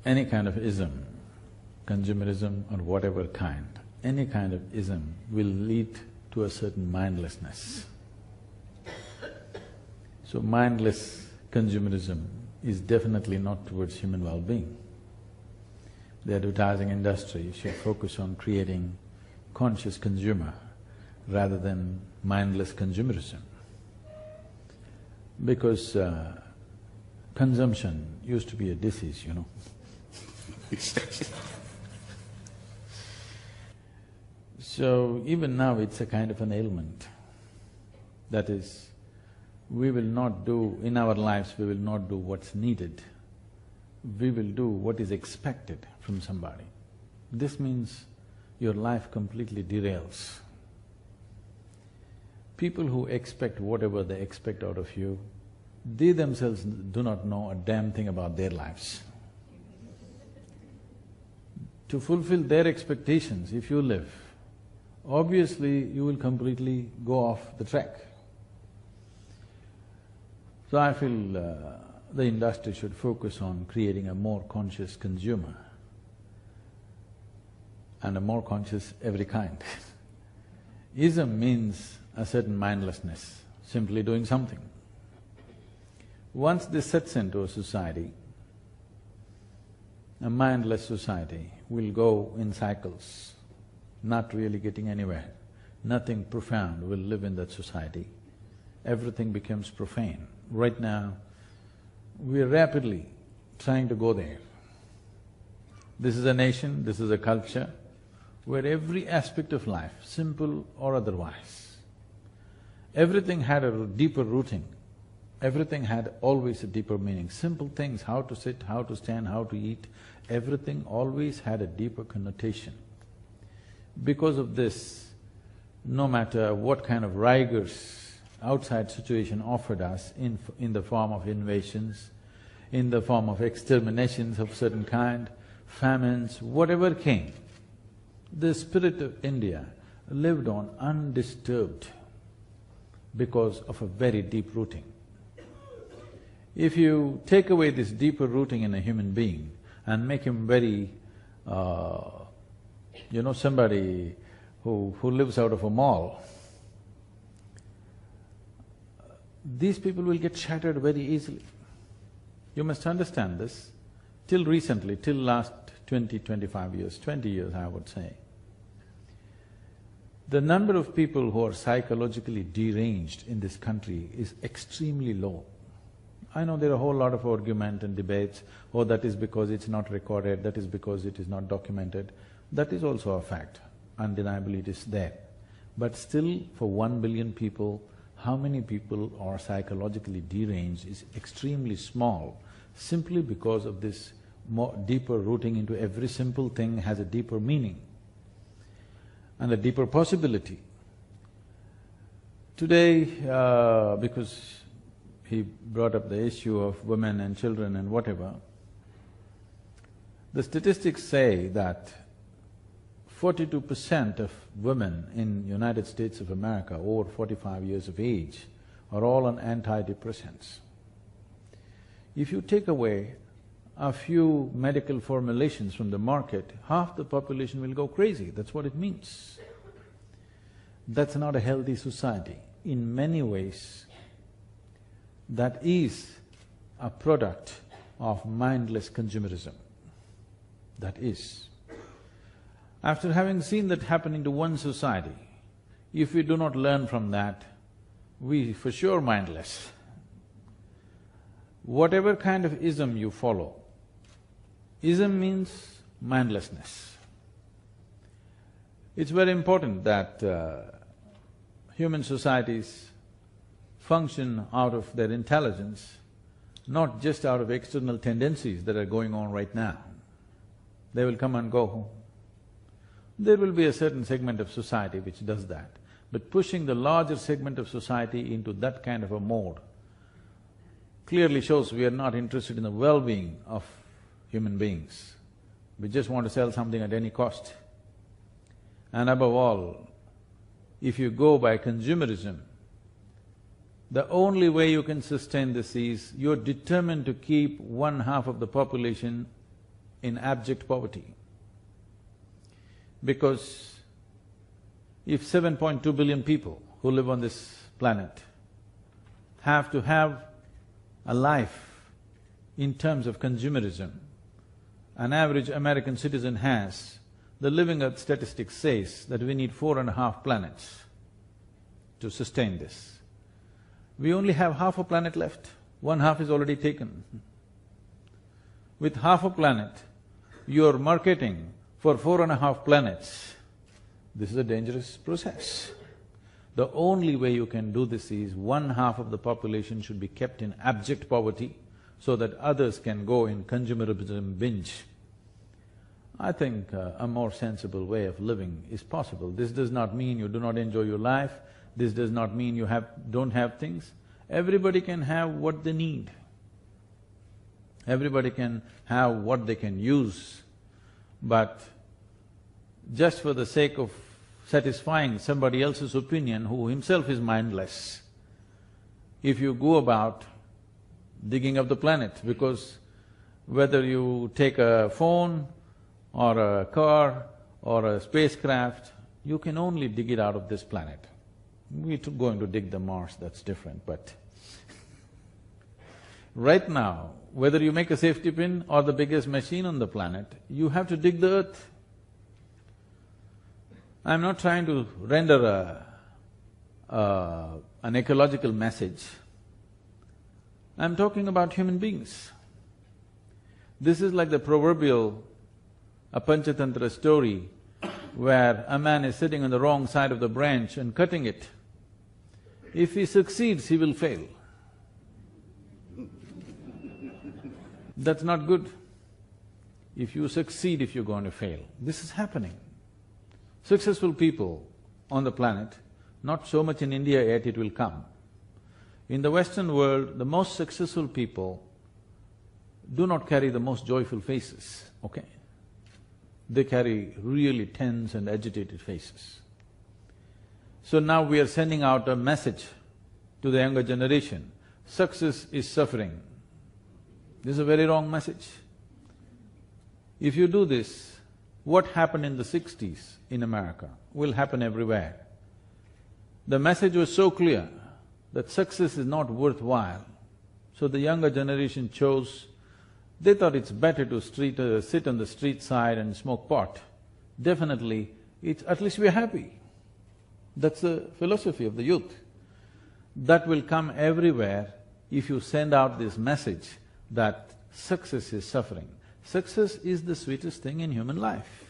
any kind of ism, consumerism or whatever kind, any kind of ism will lead to a certain mindlessness. So mindless consumerism is definitely not towards human well-being. The advertising industry should focus on creating conscious consumer rather than mindless consumerism. Because consumption used to be a disease, you know. So even now it's a kind of an ailment. That is, we will not do… in our lives we will not do what's needed, we will do what is expected from somebody. This means your life completely derails. People who expect whatever they expect out of you, they themselves do not know a damn thing about their lives. To fulfill their expectations, if you live, obviously you will completely go off the track. So I feel the industry should focus on creating a more conscious consumer and a more conscious every kind. Ism means a certain mindlessness, simply doing something. Once this sets into a society, a mindless society will go in cycles, not really getting anywhere. Nothing profound will live in that society. Everything becomes profane. Right now, we are rapidly trying to go there. This is a nation, this is a culture where every aspect of life, simple or otherwise, everything had a deeper rooting, everything had always a deeper meaning. Simple things, how to sit, how to stand, how to eat, everything always had a deeper connotation. Because of this, no matter what kind of rigors outside situation offered us in the form of invasions, in the form of exterminations of certain kind, famines, whatever came, the spirit of India lived on undisturbed because of a very deep rooting. If you take away this deeper rooting in a human being and make him very, somebody who lives out of a mall, these people will get shattered very easily. You must understand this. Till recently, till last 25 years, 20 years I would say, the number of people who are psychologically deranged in this country is extremely low. I know there are a whole lot of argument and debates, oh that is because it's not recorded, that is because it is not documented. That is also a fact, undeniably it is there. But still, for 1 billion people, how many people are psychologically deranged is extremely small, simply because of this more deeper rooting into every simple thing has a deeper meaning and a deeper possibility. Today, because he brought up the issue of women and children and whatever, the statistics say that 42% of women in United States of America over 45 years of age are all on antidepressants. If you take away a few medical formulations from the market, half the population will go crazy, that's what it means. That's not a healthy society. In many ways, that is a product of mindless consumerism. That is. After having seen that happening to one society, if we do not learn from that, we for sure mindless. Whatever kind of ism you follow, ism means mindlessness. It's very important that human societies function out of their intelligence, not just out of external tendencies that are going on right now. They will come and go. There will be a certain segment of society which does that, but pushing the larger segment of society into that kind of a mode clearly shows we are not interested in the well-being of human beings. We just want to sell something at any cost. And above all, if you go by consumerism, the only way you can sustain this is you're determined to keep one half of the population in abject poverty. Because if 7.2 billion people who live on this planet have to have a life in terms of consumerism, an average American citizen has, the Living Earth statistics says that we need 4.5 planets to sustain this. We only have half a planet left, one half is already taken. With half a planet, you're marketing for 4.5 planets. This is a dangerous process. The only way you can do this is one half of the population should be kept in abject poverty so that others can go in consumerism binge. I think a more sensible way of living is possible. This does not mean you do not enjoy your life, this does not mean you don't have things. Everybody can have what they need. Everybody can have what they can use, but just for the sake of satisfying somebody else's opinion who himself is mindless, if you go about digging up the planet, because whether you take a phone or a car or a spacecraft, you can only dig it out of this planet. We're going to dig the Mars, that's different, but right now, whether you make a safety pin or the biggest machine on the planet, you have to dig the earth. I'm not trying to render an ecological message. I'm talking about human beings. This is like the proverbial a Panchatantra story where a man is sitting on the wrong side of the branch and cutting it. If he succeeds, he will fail. That's not good. If you succeed, if you're going to fail. This is happening. Successful people on the planet, not so much in India yet, it will come. In the Western world, the most successful people do not carry the most joyful faces, okay? They carry really tense and agitated faces. So now we are sending out a message to the younger generation, success is suffering. This is a very wrong message. If you do this, what happened in the 60s in America will happen everywhere. The message was so clear that success is not worthwhile, so the younger generation chose, they thought it's better to sit on the street side and smoke pot. Definitely, at least we're happy. That's the philosophy of the youth. That will come everywhere if you send out this message that success is suffering. Success is the sweetest thing in human life.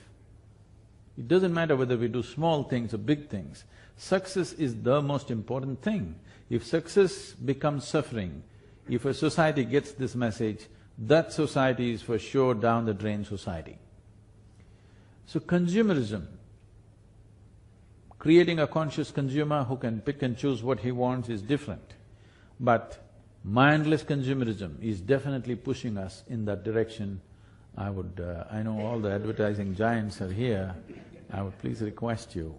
It doesn't matter whether we do small things or big things, success is the most important thing. If success becomes suffering, if a society gets this message, that society is for sure down the drain society. So consumerism, creating a conscious consumer who can pick and choose what he wants is different. But mindless consumerism is definitely pushing us in that direction. I know all the advertising giants are here, I would please request you,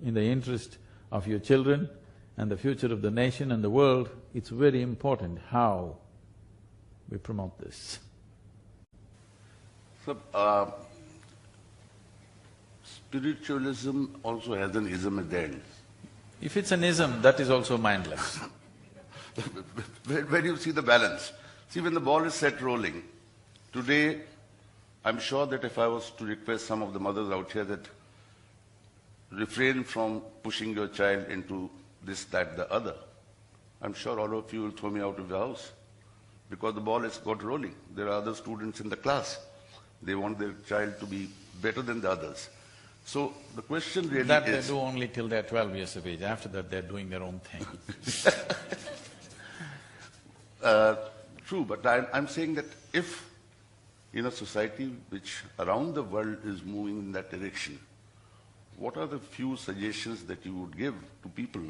in the interest of your children and the future of the nation and the world, it's very important how we promote this. So, spiritualism also has an ism at the end. If it's an ism, that is also mindless. Where do you see the balance? See, when the ball is set rolling, today, I'm sure that if I was to request some of the mothers out here that refrain from pushing your child into this, that, the other, I'm sure all of you will throw me out of the house because the ball has got rolling. There are other students in the class. They want their child to be better than the others. So the question really that is… they do only till they're 12 years of age. After that, they're doing their own thing. True, but I'm saying that if in a society which around the world is moving in that direction, what are the few suggestions that you would give to people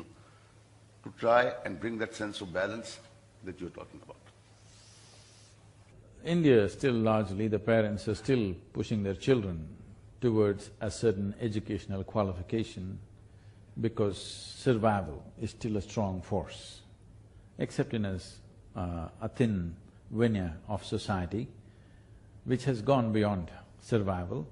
to try and bring that sense of balance that you're talking about? India, still largely, the parents are still pushing their children towards a certain educational qualification because survival is still a strong force. Except in a thin veneer of society, which has gone beyond survival.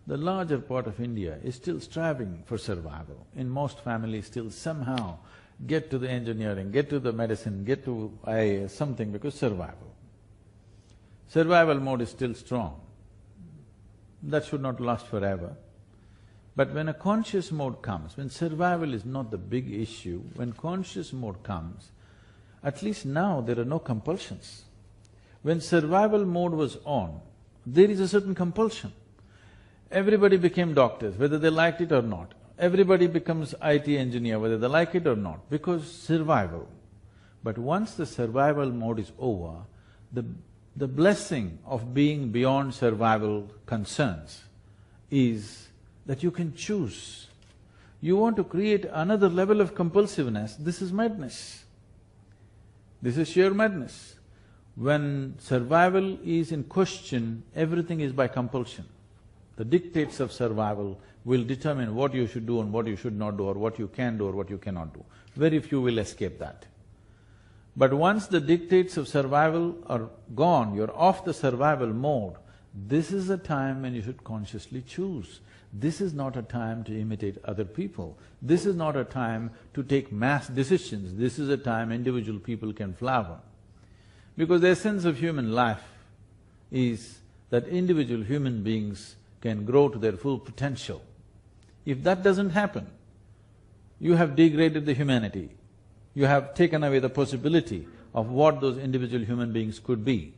The larger part of India is still striving for survival. In most families still somehow get to the engineering, get to the medicine, get to IAS, something because survival. Survival mode is still strong. That should not last forever. But when a conscious mode comes, when survival is not the big issue, when conscious mode comes, at least now there are no compulsions. When survival mode was on, there is a certain compulsion. Everybody became doctors, whether they liked it or not. Everybody becomes IT engineer, whether they like it or not, because survival. But once the survival mode is over, the blessing of being beyond survival concerns is that you can choose. You want to create another level of compulsiveness, this is madness. This is sheer madness. When survival is in question, everything is by compulsion. The dictates of survival will determine what you should do and what you should not do, or what you can do or what you cannot do. Very few will escape that. But once the dictates of survival are gone, you're off the survival mode, this is a time when you should consciously choose. This is not a time to imitate other people. This is not a time to take mass decisions. This is a time individual people can flower. Because the essence of human life is that individual human beings can grow to their full potential. If that doesn't happen, you have degraded the humanity. You have taken away the possibility of what those individual human beings could be.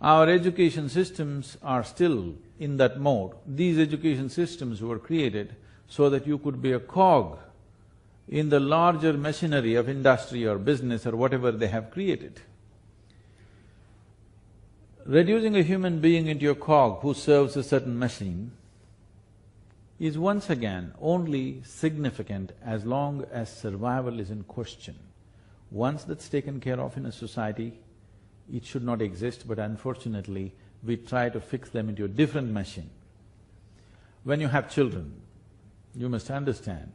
Our education systems are still in that mode. These education systems were created so that you could be a cog in the larger machinery of industry or business or whatever they have created. Reducing a human being into a cog who serves a certain machine is once again only significant as long as survival is in question. Once that's taken care of in a society, it should not exist, but unfortunately, we try to fix them into a different machine. When you have children, you must understand,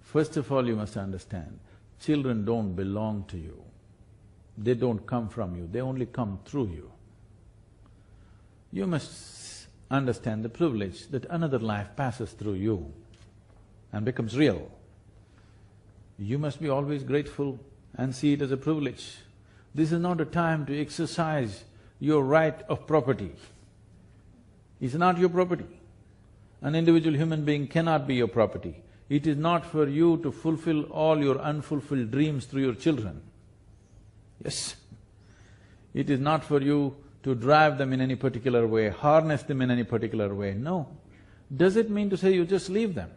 first of all you must understand, children don't belong to you. They don't come from you, they only come through you. You must understand the privilege that another life passes through you and becomes real. You must be always grateful and see it as a privilege. This is not a time to exercise your right of property. It's not your property. An individual human being cannot be your property. It is not for you to fulfill all your unfulfilled dreams through your children. Yes. It is not for you to drive them in any particular way, harness them in any particular way, no. Does it mean to say you just leave them?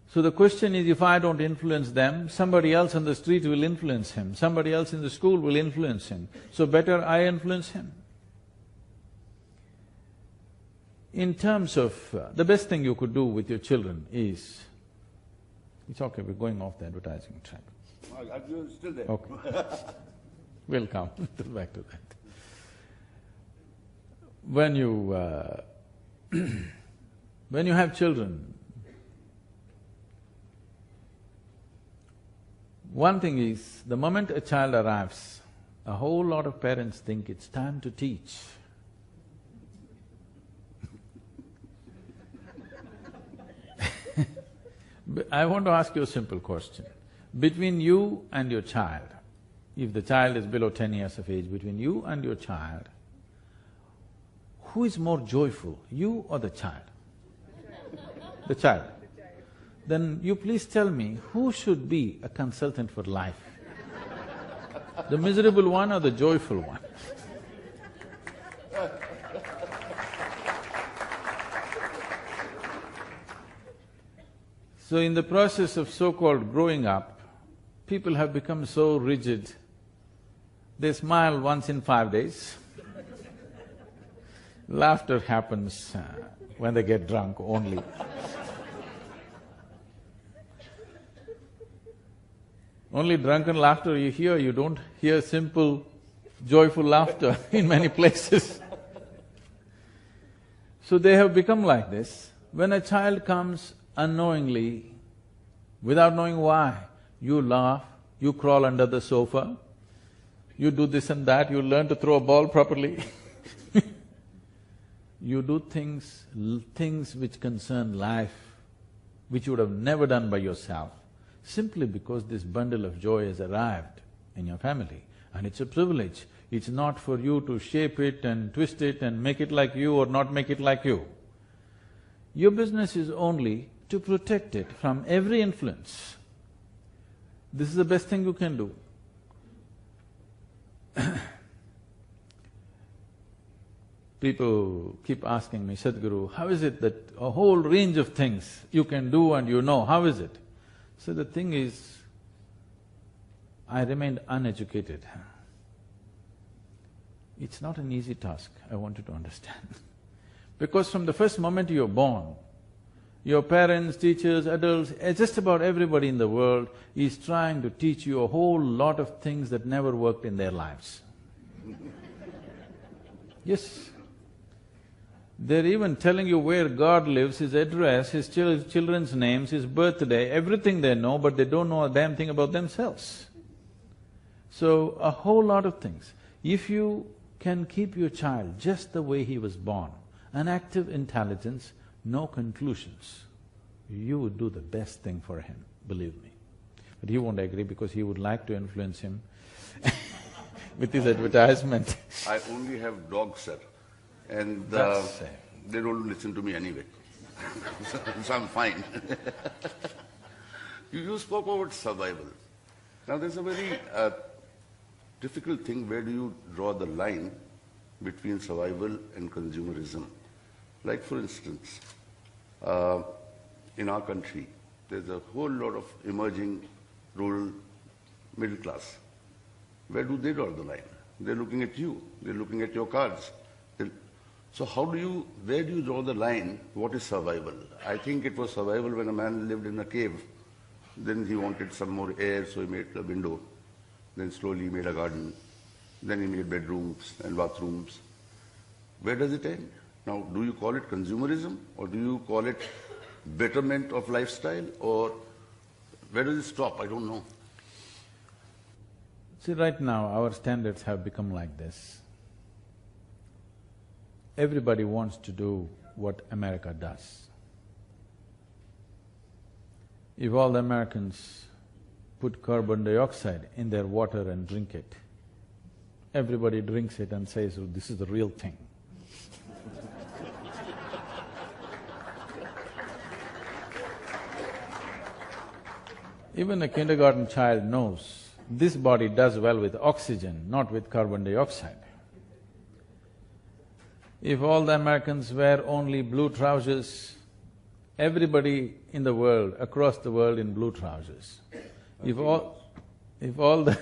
So the question is, if I don't influence them, somebody else on the street will influence him, somebody else in the school will influence him, so better I influence him. In terms of… the best thing you could do with your children is… It's okay, we're going off the advertising track. I'm still there. Okay. We'll come back to that. When you… when you have children, one thing is, the moment a child arrives, a whole lot of parents think it's time to teach. I want to ask you a simple question. Between you and your child, if the child is below 10 years of age, between you and your child, who is more joyful, you or the child? The child. Then you please tell me, who should be a consultant for life? The miserable one or the joyful one? So in the process of so-called growing up, people have become so rigid, they smile once in 5 days. Laughter happens when they get drunk only. Only drunken laughter you hear, you don't hear simple, joyful laughter in many places. So they have become like this. When a child comes unknowingly, without knowing why, you laugh, you crawl under the sofa, You do this and that, you learn to throw a ball properly. You do things which concern life, which you would have never done by yourself, simply because this bundle of joy has arrived in your family. And it's a privilege. It's not for you to shape it and twist it and make it like you or not make it like you. Your business is only to protect it from every influence. This is the best thing you can do. People keep asking me, Sadhguru, how is it that a whole range of things you can do and you know, how is it? So the thing is, I remained uneducated. It's not an easy task, I want you to understand. Because from the first moment you're born, your parents, teachers, adults, just about everybody in the world is trying to teach you a whole lot of things that never worked in their lives. Yes. They're even telling you where God lives, His address, His children's names, His birthday, everything they know, but they don't know a damn thing about themselves. So, a whole lot of things. If you can keep your child just the way he was born, an active intelligence, no conclusions, you would do the best thing for him, believe me. But he won't agree because he would like to influence him with his advertisement. I only have dogs, sir, and they don't listen to me anyway. So I'm fine. You spoke about survival. Now there's a very difficult thing, where do you draw the line between survival and consumerism? Like for instance, in our country, there's a whole lot of emerging rural middle class. Where do they draw the line? They're looking at you, they're looking at your cards. So where do you draw the line? What is survival? I think it was survival when a man lived in a cave. Then he wanted some more air, so he made a window. Then slowly he made a garden. Then he made bedrooms and bathrooms. Where does it end? Now, do you call it consumerism, or do you call it betterment of lifestyle, or where does it stop? I don't know. See, right now our standards have become like this. Everybody wants to do what America does. If all the Americans put carbon dioxide in their water and drink it, everybody drinks it and says, oh, this is the real thing. Even a kindergarten child knows this body does well with oxygen, not with carbon dioxide. If all the Americans wear only blue trousers, everybody in the world, across the world in blue trousers. If all the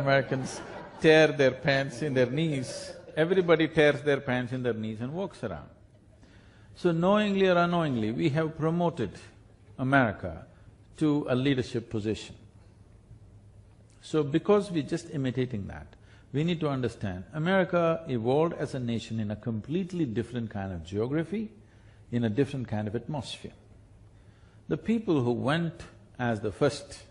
Americans tear their pants in their knees, everybody tears their pants in their knees and walks around. So knowingly or unknowingly, we have promoted America to a leadership position. So because we're just imitating that, we need to understand, America evolved as a nation in a completely different kind of geography, in a different kind of atmosphere. The people who went as the first,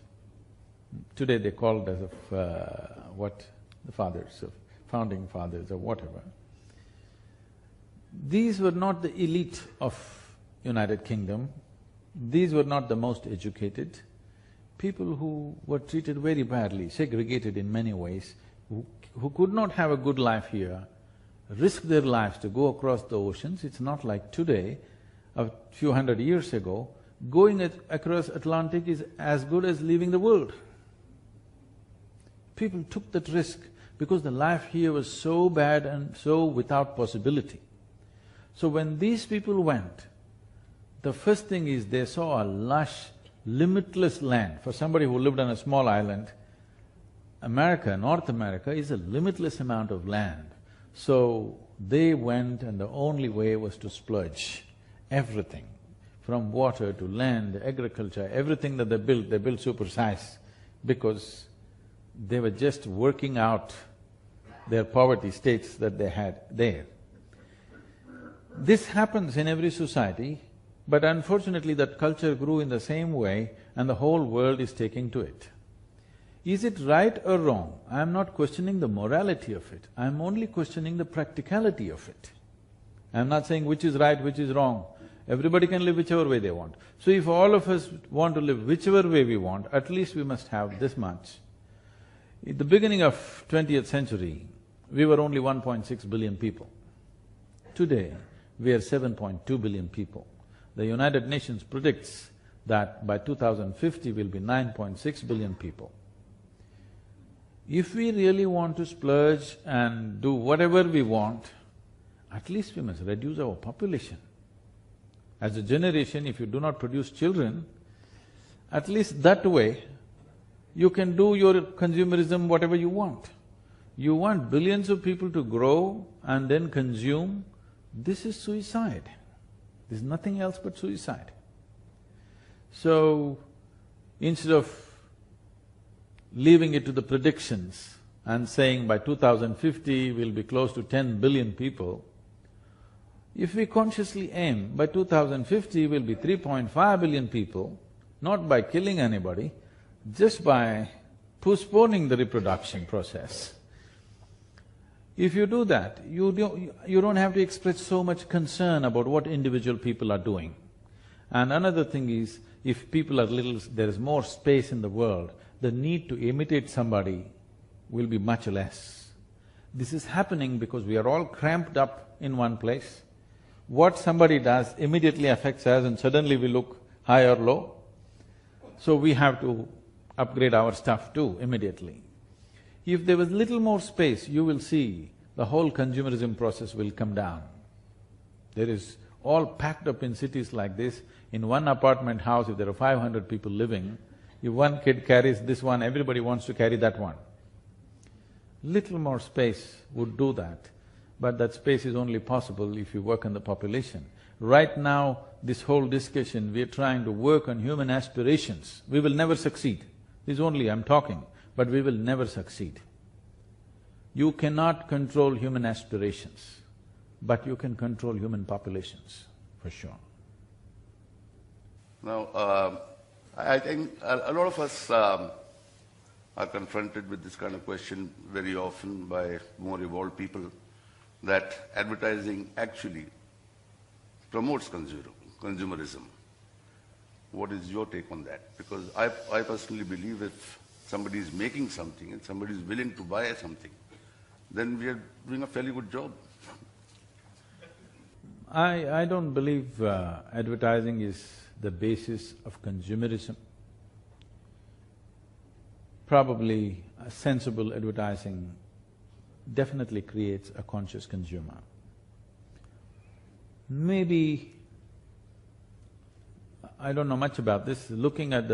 today they call it as the fathers, of founding fathers or whatever, these were not the elite of United Kingdom, these were not the most educated, people who were treated very badly, segregated in many ways, who could not have a good life here, risked their lives to go across the oceans. It's not like today, a few hundred years ago, going across Atlantic is as good as leaving the world. People took that risk because the life here was so bad and so without possibility. So when these people went, the first thing is they saw a lush, limitless land. For somebody who lived on a small island, America, North America is a limitless amount of land. So they went and the only way was to splurge everything, from water to land, agriculture, everything that they built super-size, because they were just working out their poverty states that they had there. This happens in every society, but unfortunately that culture grew in the same way and the whole world is taking to it. Is it right or wrong? I am not questioning the morality of it, I am only questioning the practicality of it. I am not saying which is right, which is wrong. Everybody can live whichever way they want. So if all of us want to live whichever way we want, at least we must have this much. At the beginning of 20th century, we were only 1.6 billion people. Today, we are 7.2 billion people. The United Nations predicts that by 2050 we'll be 9.6 billion people. If we really want to splurge and do whatever we want, at least we must reduce our population. As a generation, if you do not produce children, at least that way, you can do your consumerism whatever you want. You want billions of people to grow and then consume, this is suicide. There's nothing else but suicide. So, instead of leaving it to the predictions and saying by 2050 we'll be close to 10 billion people, if we consciously aim, by 2050 we'll be 3.5 billion people, not by killing anybody, just by postponing the reproduction process. If you do that, you don't have to express so much concern about what individual people are doing. And another thing is, if people are little… there is more space in the world, the need to imitate somebody will be much less. This is happening because we are all cramped up in one place. What somebody does immediately affects us and suddenly we look high or low. So we have to upgrade our stuff too immediately. If there was little more space, you will see the whole consumerism process will come down. There is all packed up in cities like this. In one apartment house, if there are 500 people living, if one kid carries this one, everybody wants to carry that one. Little more space would do that, but that space is only possible if you work on the population. Right now, this whole discussion, we are trying to work on human aspirations. We will never succeed. This is only I'm talking, but we will never succeed. You cannot control human aspirations, but you can control human populations, for sure. Now, I think a lot of us are confronted with this kind of question very often by more evolved people, that advertising actually promotes consumerism. What is your take on that? Because I personally believe if somebody is making something and somebody is willing to buy something, then we are doing a fairly good job. I don't believe advertising is the basis of consumerism. Probably a sensible advertising definitely creates a conscious consumer. Maybe, I don't know much about this, looking at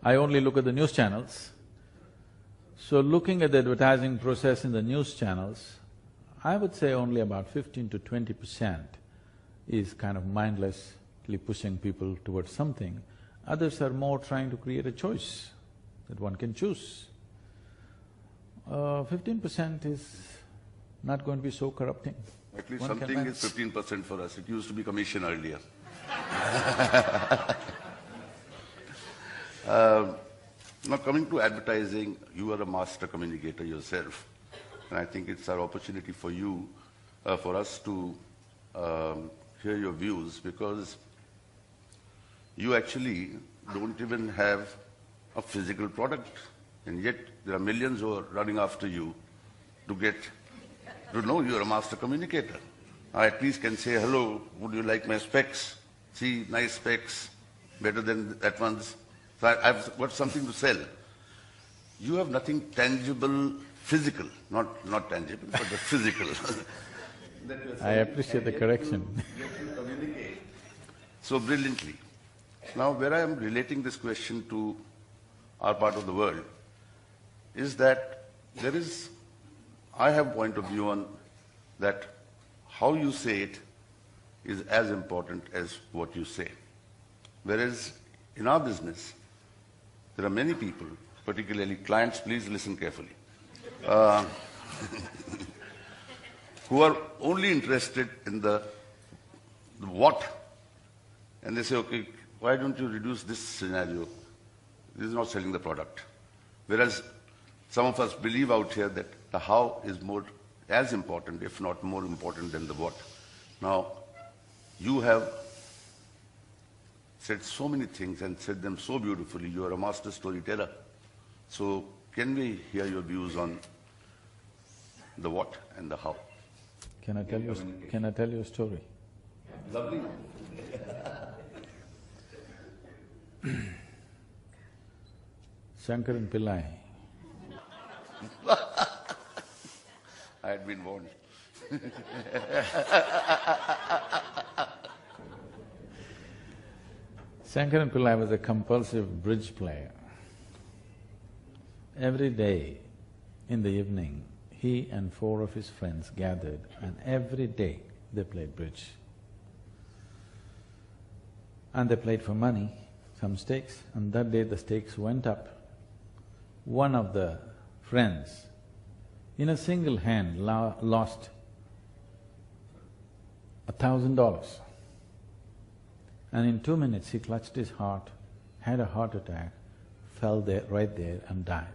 I only look at the news channels. So looking at the advertising process in the news channels, I would say only about 15 to 20% is kind of mindlessly pushing people towards something. Others are more trying to create a choice that one can choose. 15% is not going to be so corrupting. At least something is 15% for us. It used to be commission earlier. Now coming to advertising, you are a master communicator yourself, and I think it's our opportunity for you, for us to hear your views, because you actually don't even have a physical product, and yet there are millions who are running after you to know you're a master communicator. I at least can say, hello, would you like my specs? See, nice specs, better than that one's. So I've got something to sell. You have nothing tangible, physical, not tangible, but the physical. I appreciate the correction. Yet you communicate so brilliantly. Now, where I am relating this question to our part of the world is that I have a point of view on that how you say it is as important as what you say. Whereas in our business, there are many people, particularly clients, please listen carefully, who are only interested in the what. And they say, okay, why don't you reduce this scenario? This is not selling the product. Whereas some of us believe out here that the how is more as important, if not more important than the what. Now, you have said so many things and said them so beautifully. You are a master storyteller. So can we hear your views on the what and the how? Can I tell you a story? Lovely. Shankaran Pillai. I had been warned. Shankaran Pillai was a compulsive bridge player. Every day in the evening, he and 4 of his friends gathered and every day they played bridge. And they played for money, some stakes, and that day the stakes went up. One of the friends, in a single hand, lost $1,000. And in 2 minutes he clutched his heart, had a heart attack, fell there, right there and died.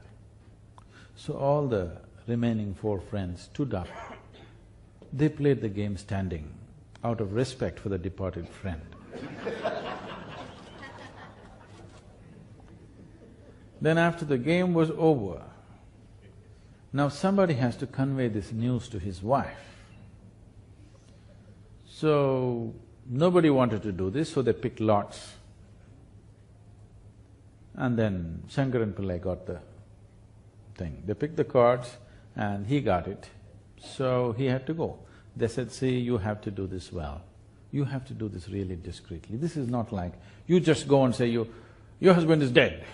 So all the remaining 4 friends stood up. They played the game standing, out of respect for the departed friend. Then after the game was over, now somebody has to convey this news to his wife. So, nobody wanted to do this, so they picked lots. And then Shankaran Pillai got the thing. They picked the cards and he got it, so he had to go. They said, see, you have to do this well. You have to do this really discreetly. This is not like you just go and say, your husband is dead.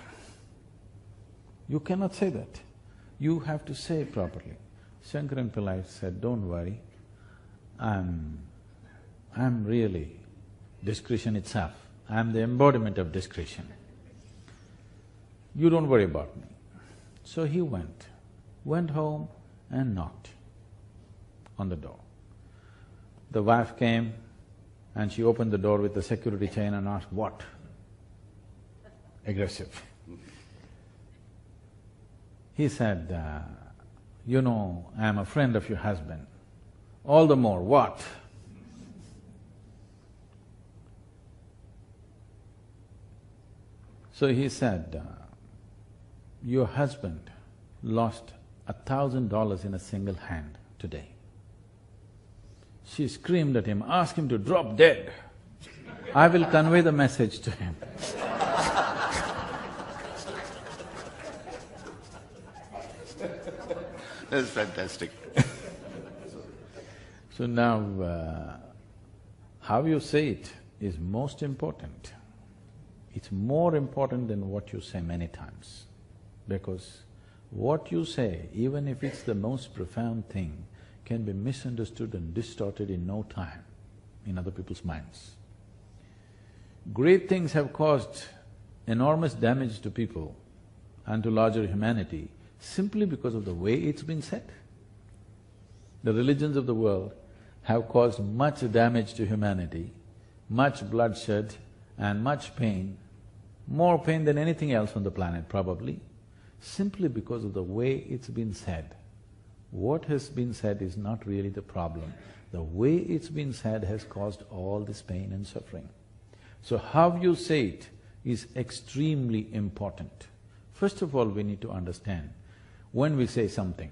You cannot say that. You have to say it properly. Shankaran Pillai said, don't worry, I'm really discretion itself. I'm the embodiment of discretion. You don't worry about me. So he went home and knocked on the door. The wife came and she opened the door with the security chain and asked, what? Aggressive. He said, you know, I'm a friend of your husband. All the more, what? So he said, your husband lost $1,000 in a single hand today. She screamed at him, ask him to drop dead. I will convey the message to him. That's fantastic. So now, how you say it is most important. It's more important than what you say many times, because what you say, even if it's the most profound thing, can be misunderstood and distorted in no time in other people's minds. Great things have caused enormous damage to people and to larger humanity simply because of the way it's been said. The religions of the world have caused much damage to humanity, much bloodshed and much pain, more pain than anything else on the planet probably, simply because of the way it's been said. What has been said is not really the problem. The way it's been said has caused all this pain and suffering. So how you say it is extremely important. First of all, we need to understand, when we say something,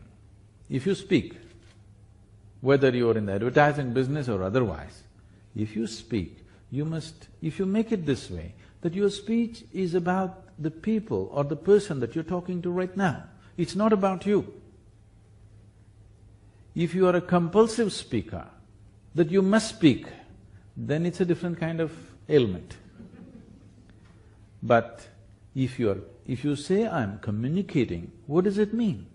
if you speak, whether you are in the advertising business or otherwise, if you speak, you must… if you make it this way, that your speech is about the people or the person that you're talking to right now, it's not about you. If you are a compulsive speaker, that you must speak, then it's a different kind of ailment. But if you say, I'm communicating, what does it mean?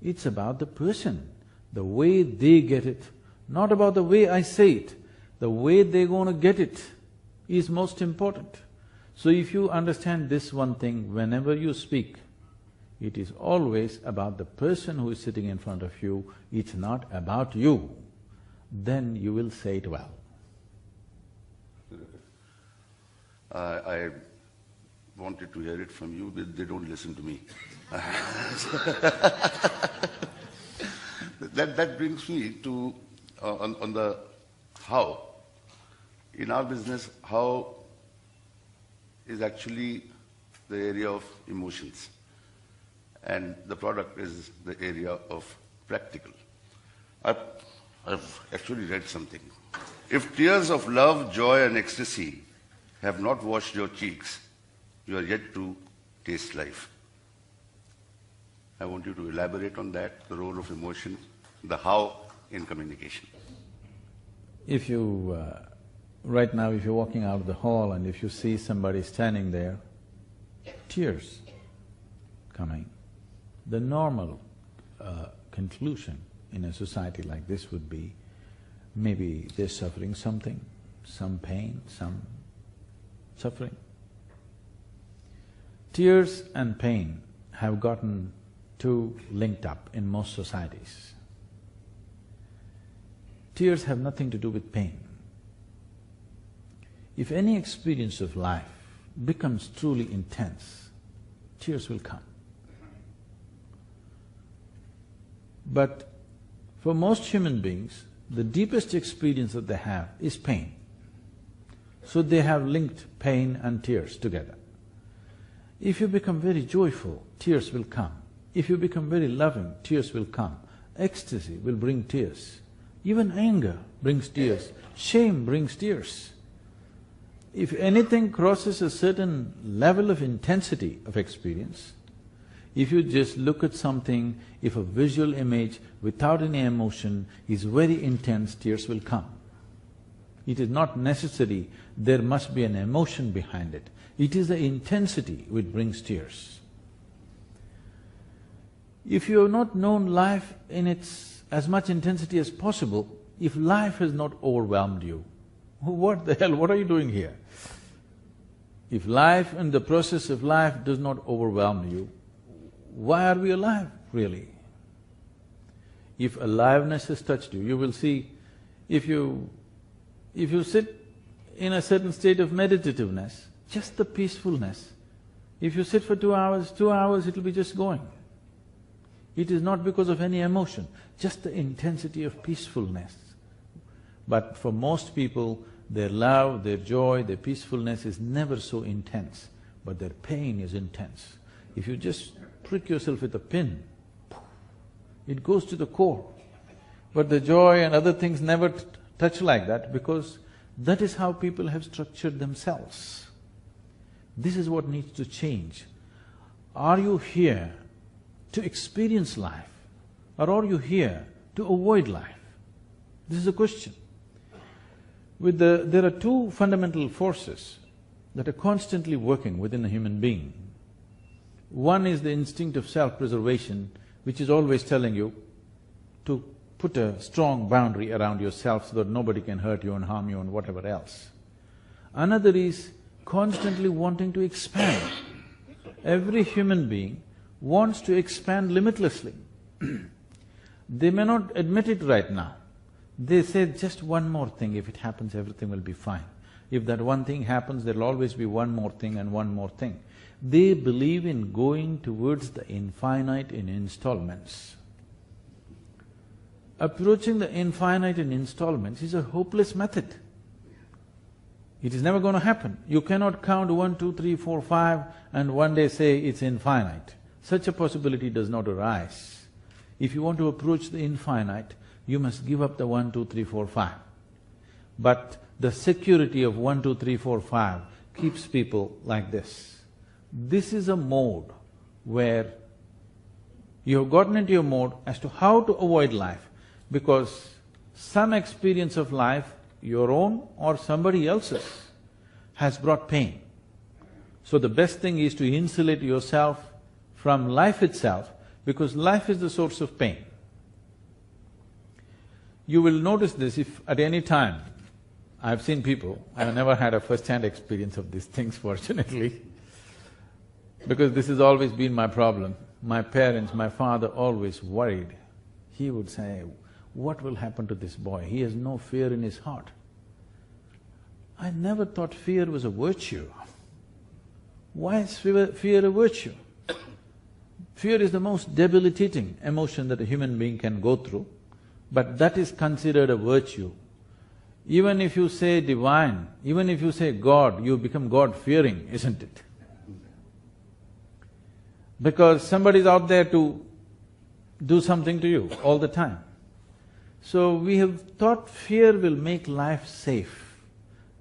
It's about the person, the way they get it, not about the way I say it. The way they're going to get it is most important. So if you understand this one thing, whenever you speak, it is always about the person who is sitting in front of you, it's not about you, then you will say it well. I wanted to hear it from you, but they don't listen to me. That brings me to, on the how. In our business, how is actually the area of emotions, and the product is the area of practical. I've actually read something. If tears of love, joy and ecstasy have not washed your cheeks, you are yet to taste life. I want you to elaborate on that, the role of emotion, the how in communication. If you, right now, if you're walking out of the hall and if you see somebody standing there, tears coming, the normal conclusion in a society like this would be, maybe they're suffering something, some pain, some suffering. Tears and pain have gotten too linked up in most societies. Tears have nothing to do with pain. If any experience of life becomes truly intense, tears will come. But for most human beings, the deepest experience that they have is pain. So they have linked pain and tears together. If you become very joyful, tears will come. If you become very loving, tears will come. Ecstasy will bring tears. Even anger brings tears. Shame brings tears. If anything crosses a certain level of intensity of experience, if you just look at something, if a visual image without any emotion is very intense, tears will come. It is not necessary there must be an emotion behind it. It is the intensity which brings tears. If you have not known life in its as much intensity as possible, if life has not overwhelmed you, what the hell, what are you doing here? If life and the process of life does not overwhelm you, why are we alive, really? If aliveness has touched you, you will see, if you sit in a certain state of meditativeness, just the peacefulness, if you sit for 2 hours, it'll be just going. It is not because of any emotion, just the intensity of peacefulness. But for most people, their love, their joy, their peacefulness is never so intense, but their pain is intense. If you just prick yourself with a pin, it goes to the core. But the joy and other things never touch like that, because that is how people have structured themselves. This is what needs to change. Are you here to experience life, or are you here to avoid life? This is a question. There are two fundamental forces that are constantly working within a human being. One is the instinct of self-preservation, which is always telling you to put a strong boundary around yourself so that nobody can hurt you and harm you and whatever else. Another is constantly wanting to expand. Every human being wants to expand limitlessly. They may not admit it right now. They say, just one more thing, if it happens, everything will be fine. If that one thing happens, there'll always be one more thing and one more thing. They believe in going towards the infinite in installments. Approaching the infinite in installments is a hopeless method. It is never going to happen. You cannot count 1, 2, 3, 4, 5 and one day say it's infinite. Such a possibility does not arise. If you want to approach the infinite, you must give up the 1, 2, 3, 4, 5. But the security of 1, 2, 3, 4, 5 keeps people like this. This is a mode where you have gotten into your mode as to how to avoid life, because some experience of life, your own or somebody else's, has brought pain. So the best thing is to insulate yourself from life itself, because life is the source of pain. You will notice this if at any time, I've seen people, I've never had a first-hand experience of these things fortunately, because this has always been my problem. My parents, my father always worried. He would say, what will happen to this boy? He has no fear in his heart. I never thought fear was a virtue. Why is fear a virtue? Fear is the most debilitating emotion that a human being can go through, but that is considered a virtue. Even if you say divine, even if you say God, you become God-fearing, isn't it? Because somebody's out there to do something to you all the time. So we have thought fear will make life safe.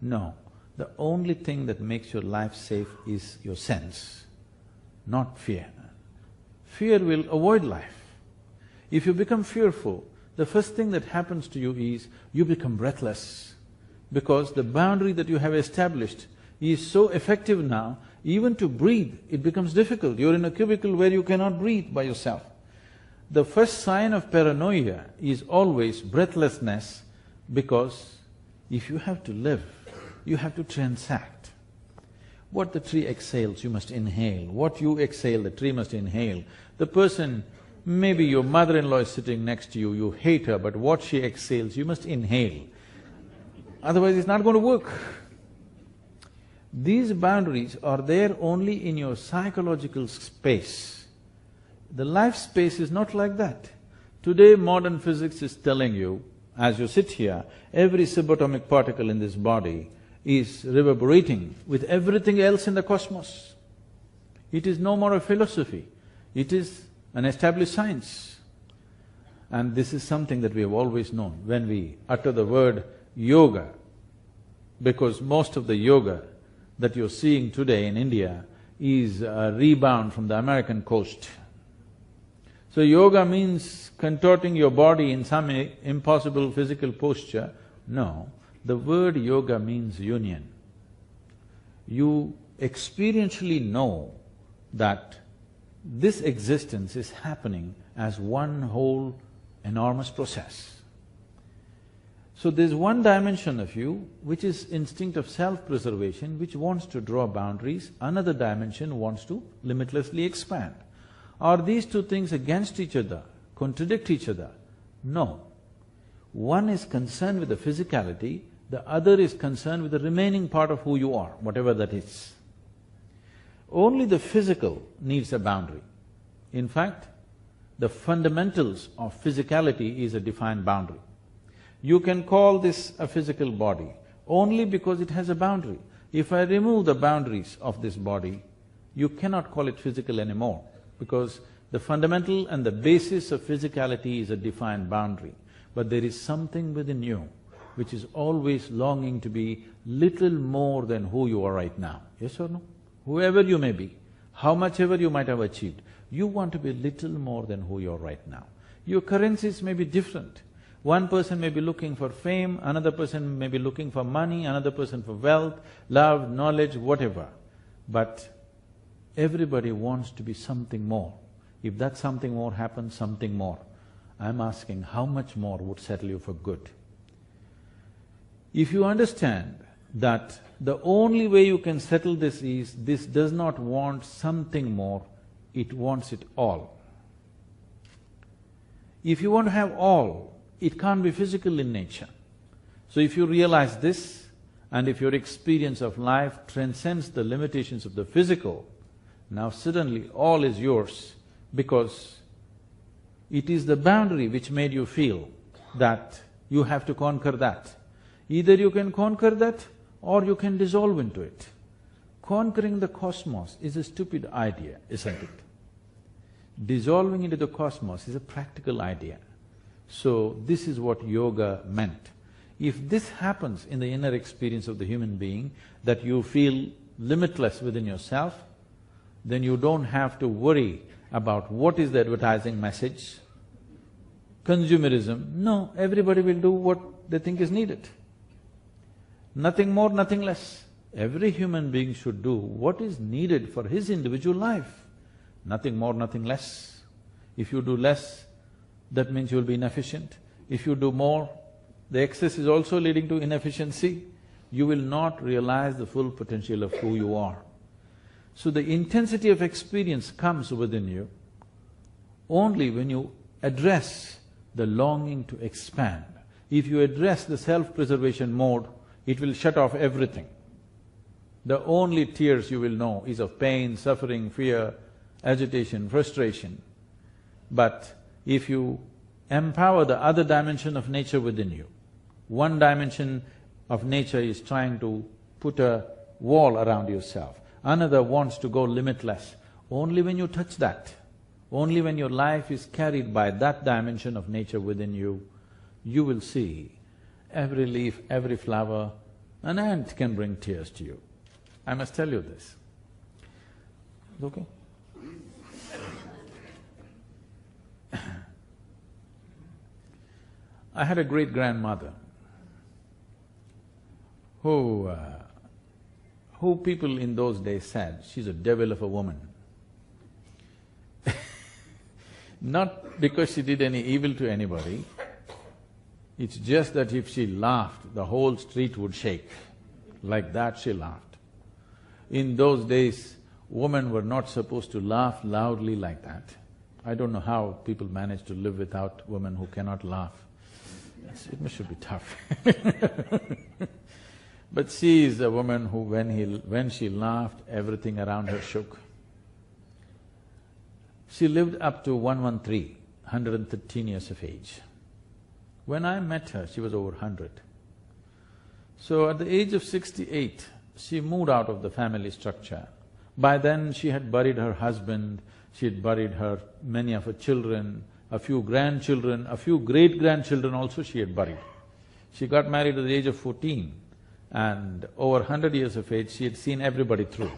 No, the only thing that makes your life safe is your sense, not fear. Fear will avoid life. If you become fearful, the first thing that happens to you is you become breathless, because the boundary that you have established is so effective now, even to breathe, it becomes difficult. You're in a cubicle where you cannot breathe by yourself. The first sign of paranoia is always breathlessness, because if you have to live, you have to transact. What the tree exhales, you must inhale. What you exhale, the tree must inhale. The person, maybe your mother-in-law is sitting next to you, you hate her, but what she exhales, you must inhale. Otherwise it's not going to work. These boundaries are there only in your psychological space. The life space is not like that. Today modern physics is telling you, as you sit here, every subatomic particle in this body is reverberating with everything else in the cosmos. It is no more a philosophy, it is an established science. And this is something that we have always known when we utter the word yoga, because most of the yoga that you're seeing today in India is a rebound from the American coast. So yoga means contorting your body in some impossible physical posture. No, the word yoga means union. You experientially know that this existence is happening as one whole enormous process. So there's one dimension of you which is instinct of self-preservation, which wants to draw boundaries, another dimension wants to limitlessly expand. Are these two things against each other, contradict each other? No. One is concerned with the physicality, the other is concerned with the remaining part of who you are, whatever that is. Only the physical needs a boundary. In fact, the fundamentals of physicality is a defined boundary. You can call this a physical body only because it has a boundary. If I remove the boundaries of this body, you cannot call it physical anymore, because the fundamental and the basis of physicality is a defined boundary. But there is something within you which is always longing to be little more than who you are right now, yes or no? Whoever you may be, how much ever you might have achieved, you want to be little more than who you are right now. Your currencies may be different. One person may be looking for fame, another person may be looking for money, another person for wealth, love, knowledge, whatever. But everybody wants to be something more. If that something more happens, something more. I'm asking, how much more would settle you for good? If you understand that the only way you can settle this is, this does not want something more, it wants it all. If you want to have all, it can't be physical in nature. So if you realize this, and if your experience of life transcends the limitations of the physical, now suddenly all is yours, because it is the boundary which made you feel that you have to conquer that. Either you can conquer that or you can dissolve into it. Conquering the cosmos is a stupid idea, isn't it? Dissolving into the cosmos is a practical idea. So this is what yoga meant. If this happens in the inner experience of the human being, that you feel limitless within yourself, then you don't have to worry about what is the advertising message, consumerism. No, everybody will do what they think is needed. Nothing more, nothing less. Every human being should do what is needed for his individual life. Nothing more, nothing less. If you do less, that means you'll be inefficient. If you do more, the excess is also leading to inefficiency. You will not realize the full potential of who you are. So the intensity of experience comes within you only when you address the longing to expand. If you address the self-preservation mode, it will shut off everything. The only tears you will know is of pain, suffering, fear, agitation, frustration. But if you empower the other dimension of nature within you, one dimension of nature is trying to put a wall around yourself, another wants to go limitless. Only when you touch that, only when your life is carried by that dimension of nature within you, you will see every leaf, every flower, an ant can bring tears to you. I must tell you this. Okay? I had a great-grandmother who people in those days said, she's a devil of a woman. Not because she did any evil to anybody, it's just that if she laughed, the whole street would shake. Like that she laughed. In those days, women were not supposed to laugh loudly like that. I don't know how people manage to live without women who cannot laugh. It should be tough. But she is a woman who when she laughed, everything around her shook. She lived up to 113, 113 years of age. When I met her, she was over 100. So at the age of 68, she moved out of the family structure. By then, she had buried her husband, she had buried many of her children, a few grandchildren, a few great-grandchildren also she had buried. She got married at the age of 14, and over 100 years of age, she had seen everybody through.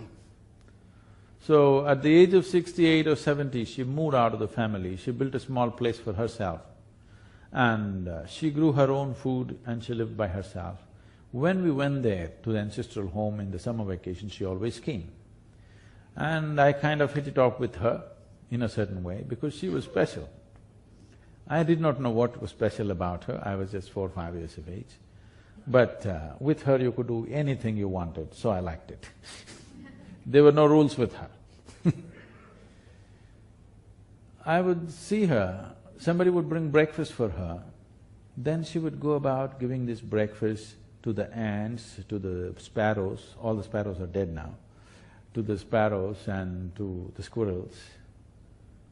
So at the age of 68 or 70, she moved out of the family, she built a small place for herself, and she grew her own food and she lived by herself. When we went there to the ancestral home in the summer vacation, she always came. And I kind of hit it off with her in a certain way because she was special. I did not know what was special about her, I was just 4 or 5 years of age. But with her you could do anything you wanted, so I liked it. There were no rules with her. I would see her, somebody would bring breakfast for her, then she would go about giving this breakfast to the ants, to the sparrows, all the sparrows are dead now, to the sparrows and to the squirrels.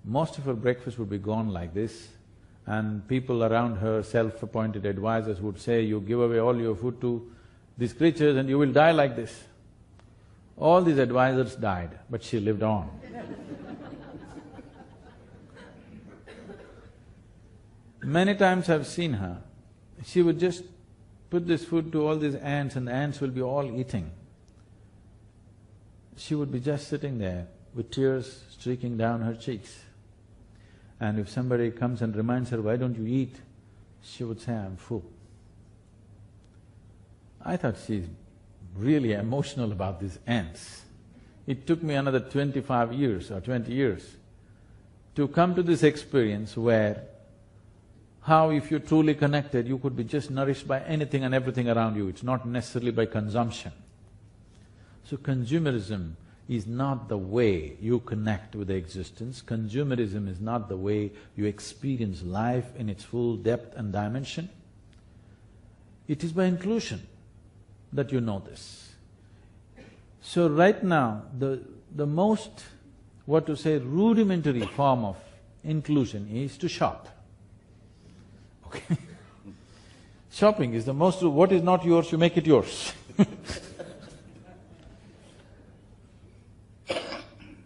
Most of her breakfast would be gone like this, and people around her, self-appointed advisors would say, you give away all your food to these creatures and you will die like this. All these advisors died, but she lived on. Many times I've seen her, she would just put this food to all these ants and the ants will be all eating. She would be just sitting there with tears streaking down her cheeks. And if somebody comes and reminds her, why don't you eat? She would say, I'm full. I thought she's really emotional about these ants. It took me another 25 years or 20 years to come to this experience where how if you're truly connected, you could be just nourished by anything and everything around you, it's not necessarily by consumption. So consumerism is not the way you connect with the existence, consumerism is not the way you experience life in its full depth and dimension. It is by inclusion that you know this. So right now, the most, what to say, rudimentary form of inclusion is to shop. Okay? Shopping is the most… what is not yours, you make it yours.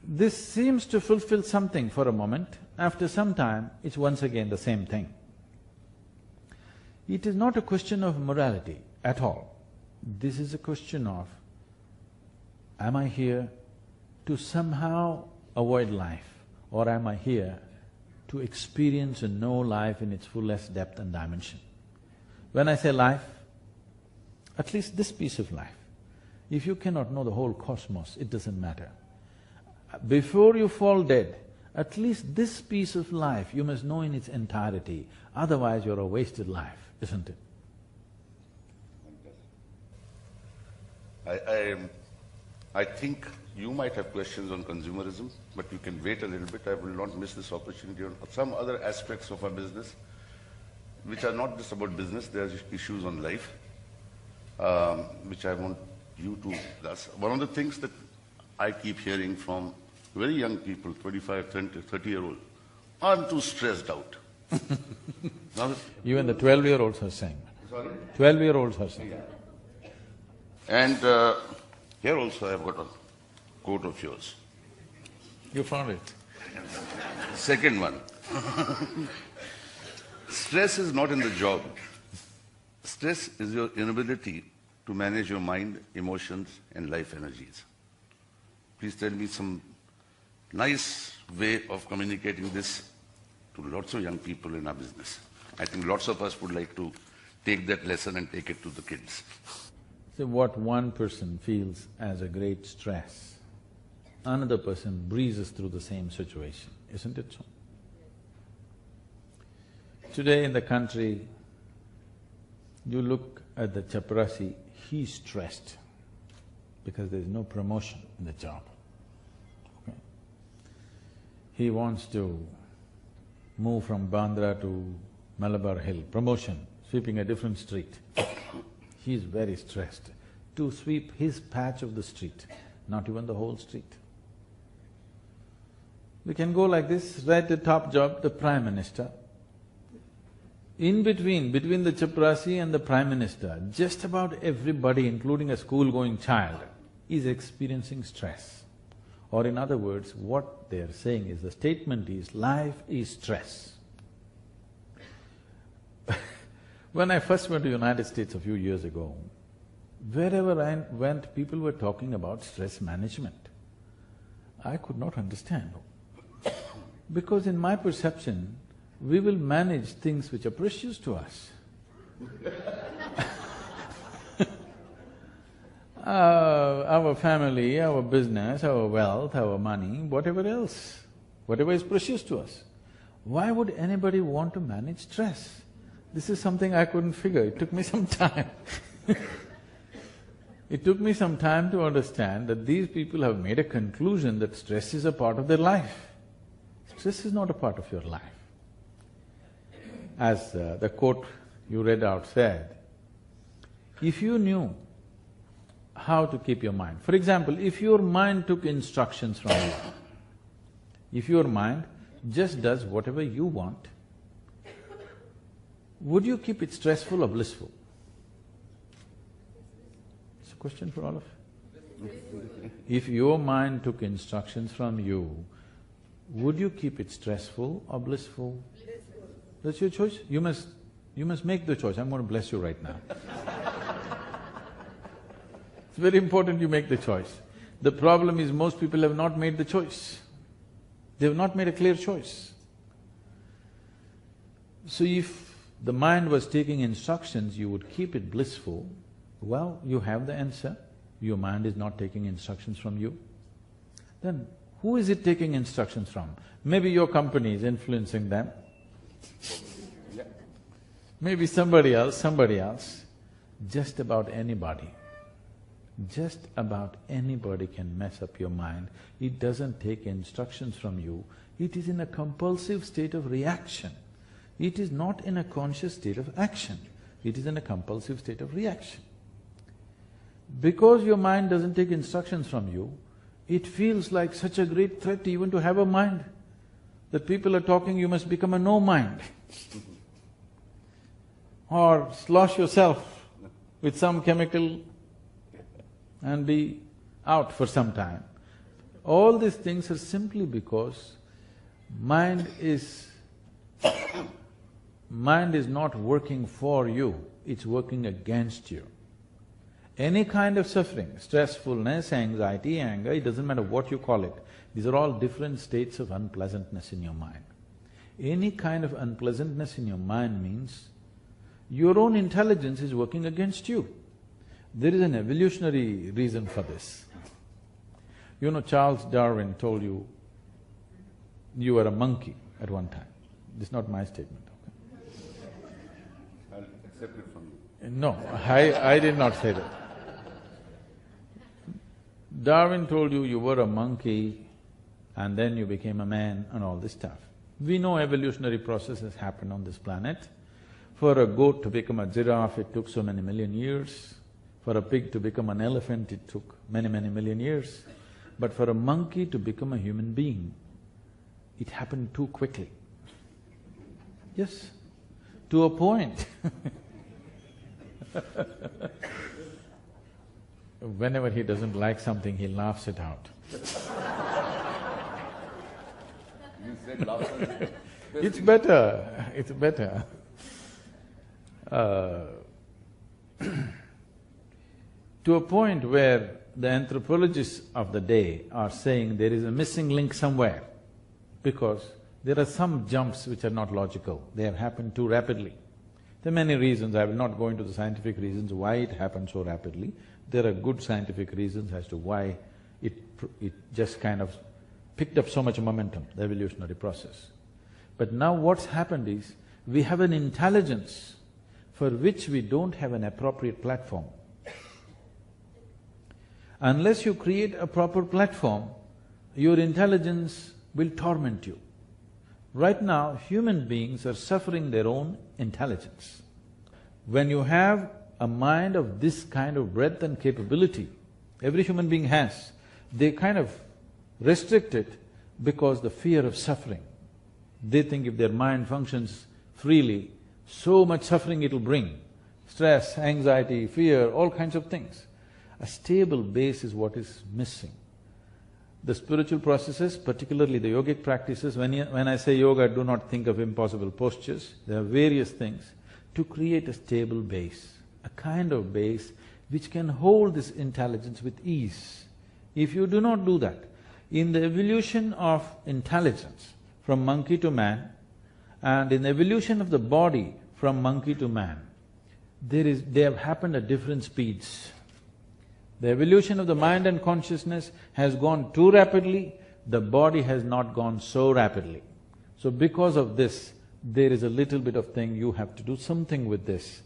This seems to fulfill something for a moment, after some time it's once again the same thing. It is not a question of morality at all. This is a question of, am I here to somehow avoid life, or am I here to experience and know life in its fullest depth and dimension? When I say life, at least this piece of life, if you cannot know the whole cosmos, it doesn't matter. Before you fall dead, at least this piece of life you must know in its entirety, otherwise you're a wasted life, isn't it? I think you might have questions on consumerism, but you can wait a little bit. I will not miss this opportunity on some other aspects of our business, which are not just about business, there are issues on life, which I won't you too. That's one of the things that I keep hearing from very young people, 25, 30-year-old. I'm too stressed out. Now, Even the 12-year-olds are saying. sorry? 12-year-olds are saying. And here also I've got a quote of yours. You found it? Second one. Stress is not in the job. Stress is your inability to manage your mind, emotions, and life energies. Please tell me some nice way of communicating this to lots of young people in our business. I think lots of us would like to take that lesson and take it to the kids. So what one person feels as a great stress, another person breezes through the same situation, isn't it so? Today in the country, you look at the chaprasi, he's stressed because there's no promotion in the job. Okay? He wants to move from Bandra to Malabar Hill, promotion, sweeping a different street. He's very stressed to sweep his patch of the street, not even the whole street. We can go like this, right at the top job, the Prime Minister. In between the chaprasi and the Prime Minister, just about everybody, including a school-going child, is experiencing stress. Or in other words, what they're saying is, the statement is, life is stress. When I first went to United States a few years ago, wherever I went, people were talking about stress management. I could not understand. Because in my perception, we will manage things which are precious to us. Our family, our business, our wealth, our money, whatever else, whatever is precious to us. Why would anybody want to manage stress? This is something I couldn't figure, it took me some time. It took me some time to understand that these people have made a conclusion that stress is a part of their life. Stress is not a part of your life. As the quote you read out said, if you knew how to keep your mind, for example, if your mind took instructions from you, if your mind just does whatever you want, would you keep it stressful or blissful? It's a question for all of you. If your mind took instructions from you, would you keep it stressful or blissful? That's your choice. You must make the choice. I'm going to bless you right now. It's very important you make the choice. The problem is most people have not made the choice. They have not made a clear choice. So if the mind was taking instructions, you would keep it blissful, well, you have the answer. Your mind is not taking instructions from you. Then who is it taking instructions from? Maybe your company is influencing them. Maybe somebody else. Just about anybody can mess up your mind. It doesn't take instructions from you, it is in a compulsive state of reaction. It is not in a conscious state of action, it is in a compulsive state of reaction. Because your mind doesn't take instructions from you, it feels like such a great threat even to have a mind, that people are talking, you must become a no mind. Or slosh yourself with some chemical and be out for some time. All these things are simply because mind is not working for you, it's working against you. Any kind of suffering, stressfulness, anxiety, anger, it doesn't matter what you call it, these are all different states of unpleasantness in your mind. Any kind of unpleasantness in your mind means your own intelligence is working against you. There is an evolutionary reason for this. You know, Charles Darwin told you, you were a monkey at one time. This is not my statement, okay? I'll accept it from you. No, I did not say that. Darwin told you, you were a monkey and then you became a man and all this stuff. We know evolutionary processes happen on this planet. For a goat to become a giraffe, it took so many million years. For a pig to become an elephant, it took many, many million years. But for a monkey to become a human being, it happened too quickly. Yes, to a point. Whenever he doesn't like something, he laughs it out. You said laughter. It's better, it's better. To a point where the anthropologists of the day are saying there is a missing link somewhere, because there are some jumps which are not logical, they have happened too rapidly. There are many reasons, I will not go into the scientific reasons why it happened so rapidly. There are good scientific reasons as to why it just kind of picked up so much momentum, the evolutionary process. But now what's happened is, we have an intelligence for which we don't have an appropriate platform. Unless you create a proper platform, your intelligence will torment you. Right now, human beings are suffering their own intelligence. When you have a mind of this kind of breadth and capability, every human being has, they kind of restrict it because the fear of suffering. They think if their mind functions freely, so much suffering it'll bring. Stress, anxiety, fear, all kinds of things. A stable base is what is missing. The spiritual processes, particularly the yogic practices, when I say yoga, do not think of impossible postures. There are various things to create a stable base, a kind of base which can hold this intelligence with ease. If you do not do that, in the evolution of intelligence from monkey to man, and in the evolution of the body from monkey to man, they have happened at different speeds. The evolution of the mind and consciousness has gone too rapidly, the body has not gone so rapidly. So because of this, there is a little bit of thing, you have to do something with this.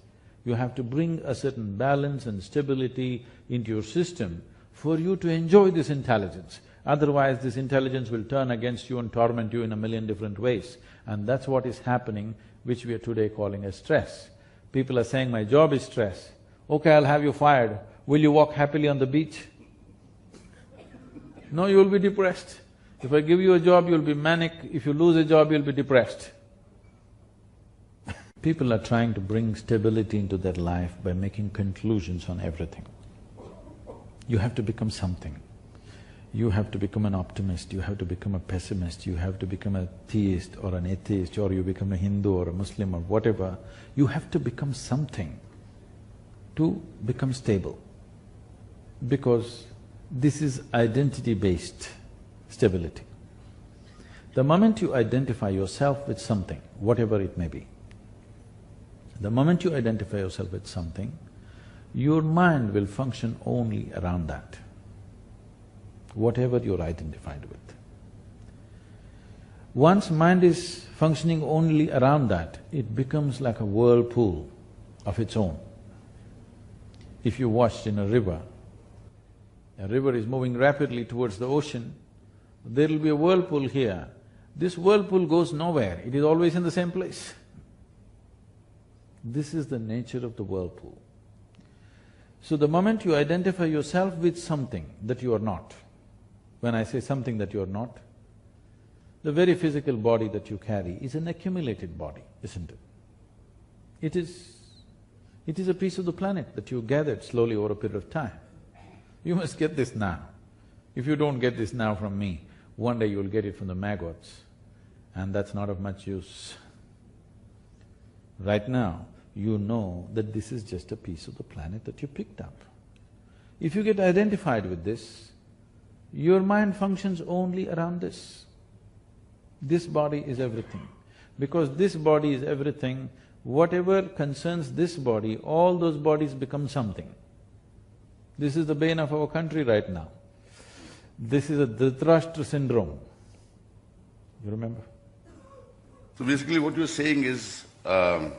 You have to bring a certain balance and stability into your system for you to enjoy this intelligence. Otherwise, this intelligence will turn against you and torment you in a million different ways. And that's what is happening, which we are today calling as stress. People are saying, my job is stress. Okay, I'll have you fired. Will you walk happily on the beach? No, you will be depressed. If I give you a job, you'll be manic. If you lose a job, you'll be depressed. People are trying to bring stability into their life by making conclusions on everything. You have to become something. You have to become an optimist, you have to become a pessimist, you have to become a theist or an atheist, or you become a Hindu or a Muslim or whatever. You have to become something to become stable, because this is identity-based stability. The moment you identify yourself with something, whatever it may be, the moment you identify yourself with something, your mind will function only around that, whatever you're identified with. Once mind is functioning only around that, it becomes like a whirlpool of its own. If you watched in a river is moving rapidly towards the ocean, there'll be a whirlpool here. This whirlpool goes nowhere, it is always in the same place. This is the nature of the whirlpool. So the moment you identify yourself with something that you are not, when I say something that you are not, the very physical body that you carry is an accumulated body, isn't it? It is a piece of the planet that you gathered slowly over a period of time. You must get this now. If you don't get this now from me, one day you'll get it from the maggots, and that's not of much use. Right now, you know that this is just a piece of the planet that you picked up. If you get identified with this, your mind functions only around this. This body is everything. Because this body is everything, whatever concerns this body, all those bodies become something. This is the bane of our country right now. This is a Dhritarashtra syndrome. You remember? So basically what you're saying is that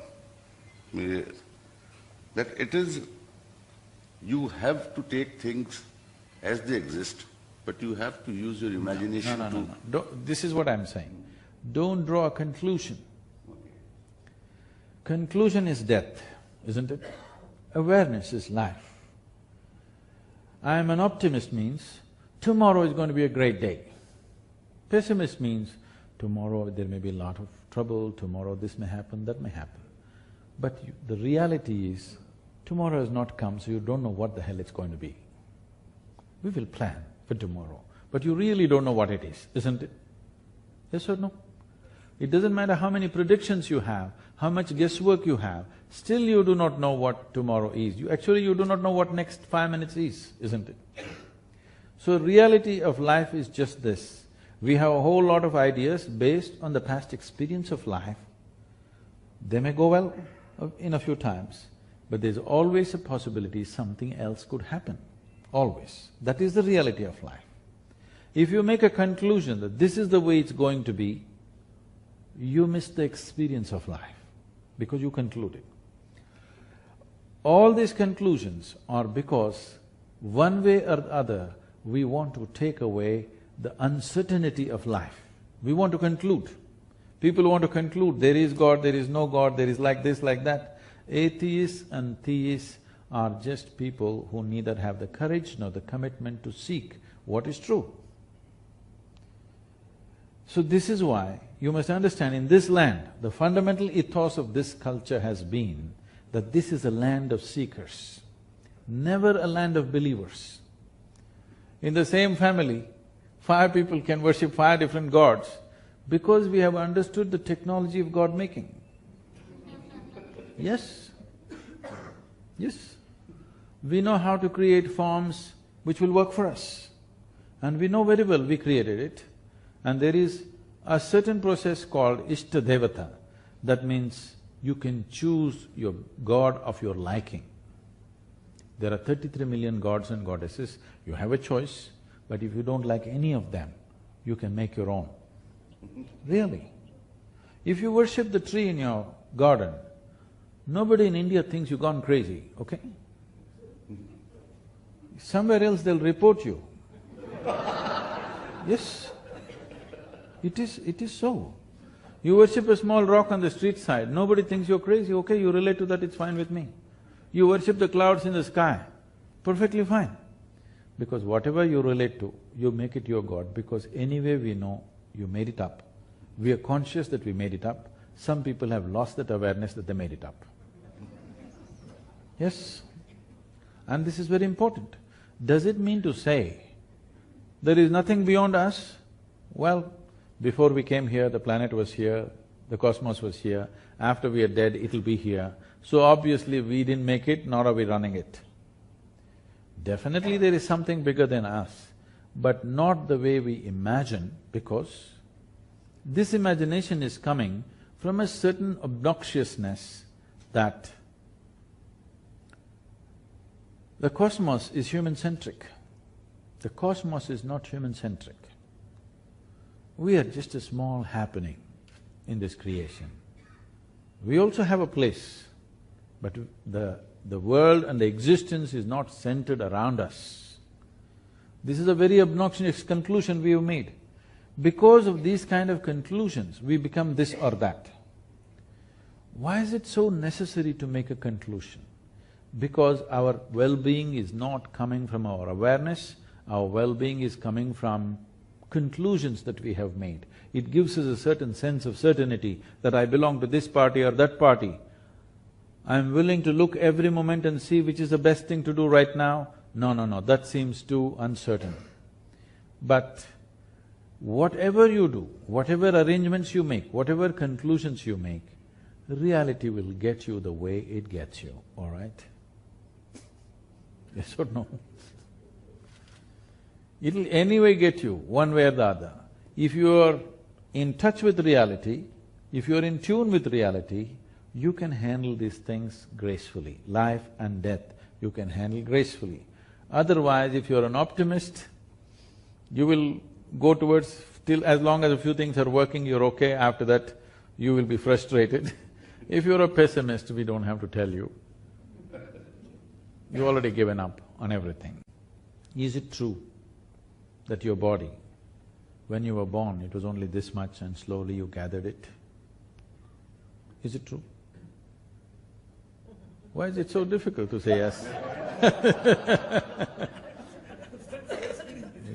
it is… you have to take things as they exist, but you have to use your imagination to… No. This is what I'm saying. Don't draw a conclusion. Conclusion is death, isn't it? Awareness is life. I am an optimist means tomorrow is going to be a great day. Pessimist means tomorrow there may be a lot of trouble, tomorrow this may happen, that may happen. But the reality is, tomorrow has not come, so you don't know what the hell it's going to be. We will plan for tomorrow, but you really don't know what it is, isn't it? Yes or no? It doesn't matter how many predictions you have, how much guesswork you have, still you do not know what tomorrow is. You do not know what next 5 minutes is, isn't it? So reality of life is just this. We have a whole lot of ideas based on the past experience of life. They may go well in a few times, but there's always a possibility something else could happen, always. That is the reality of life. If you make a conclusion that this is the way it's going to be, you miss the experience of life because you concluded. All these conclusions are because one way or the other, we want to take away the uncertainty of life. We want to conclude. People want to conclude, there is God, there is no God, there is like this, like that. Atheists and theists are just people who neither have the courage nor the commitment to seek what is true. So this is why you must understand, in this land, the fundamental ethos of this culture has been that this is a land of seekers, never a land of believers. In the same family, 5 people can worship 5 different gods because we have understood the technology of God-making. Yes, yes. We know how to create forms which will work for us, and we know very well we created it. And there is a certain process called Ishta Devata. That means you can choose your god of your liking. There are 33 million gods and goddesses, you have a choice, but if you don't like any of them, you can make your own. Really. If you worship the tree in your garden, nobody in India thinks you've gone crazy, okay? Somewhere else they'll report you. Yes. It is so. You worship a small rock on the street side, nobody thinks you're crazy, okay, you relate to that, it's fine with me. You worship the clouds in the sky, perfectly fine. Because whatever you relate to, you make it your God, because anyway we know you made it up. We are conscious that we made it up. Some people have lost that awareness that they made it up. Yes? And this is very important. Does it mean to say there is nothing beyond us? Well, before we came here, the planet was here, the cosmos was here, after we are dead, it'll be here. So obviously we didn't make it, nor are we running it. Definitely there is something bigger than us, but not the way we imagine, because this imagination is coming from a certain obnoxiousness that the cosmos is human-centric. The cosmos is not human-centric. We are just a small happening in this creation. We also have a place, but the world and the existence is not centered around us. This is a very obnoxious conclusion we have made. Because of these kind of conclusions, we become this or that. Why is it so necessary to make a conclusion? Because our well-being is not coming from our awareness, our well-being is coming from conclusions that we have made. It gives us a certain sense of certainty that I belong to this party or that party. I'm willing to look every moment and see which is the best thing to do right now. No, that seems too uncertain. But whatever you do, whatever arrangements you make, whatever conclusions you make, reality will get you the way it gets you, all right? Yes or no? It'll anyway get you, one way or the other. If you are in touch with reality, if you are in tune with reality, you can handle these things gracefully. Life and death, you can handle gracefully. Otherwise, if you're an optimist, you will go towards till as long as a few things are working, you're okay, after that you will be frustrated. If you're a pessimist, we don't have to tell you. You've already given up on everything. Is it true that your body, when you were born, it was only this much and slowly you gathered it? Is it true? Why is it so difficult to say yes?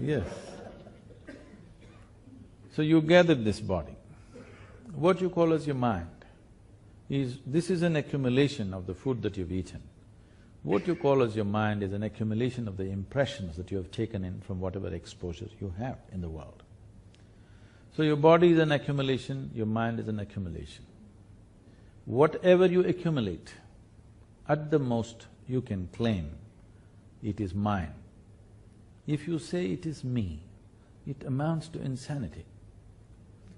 Yes. So you gathered this body. What you call as your mind this is an accumulation of the food that you've eaten. What you call as your mind is an accumulation of the impressions that you have taken in from whatever exposure you have in the world. So your body is an accumulation, your mind is an accumulation. Whatever you accumulate, at the most you can claim it is mine. If you say it is me, it amounts to insanity.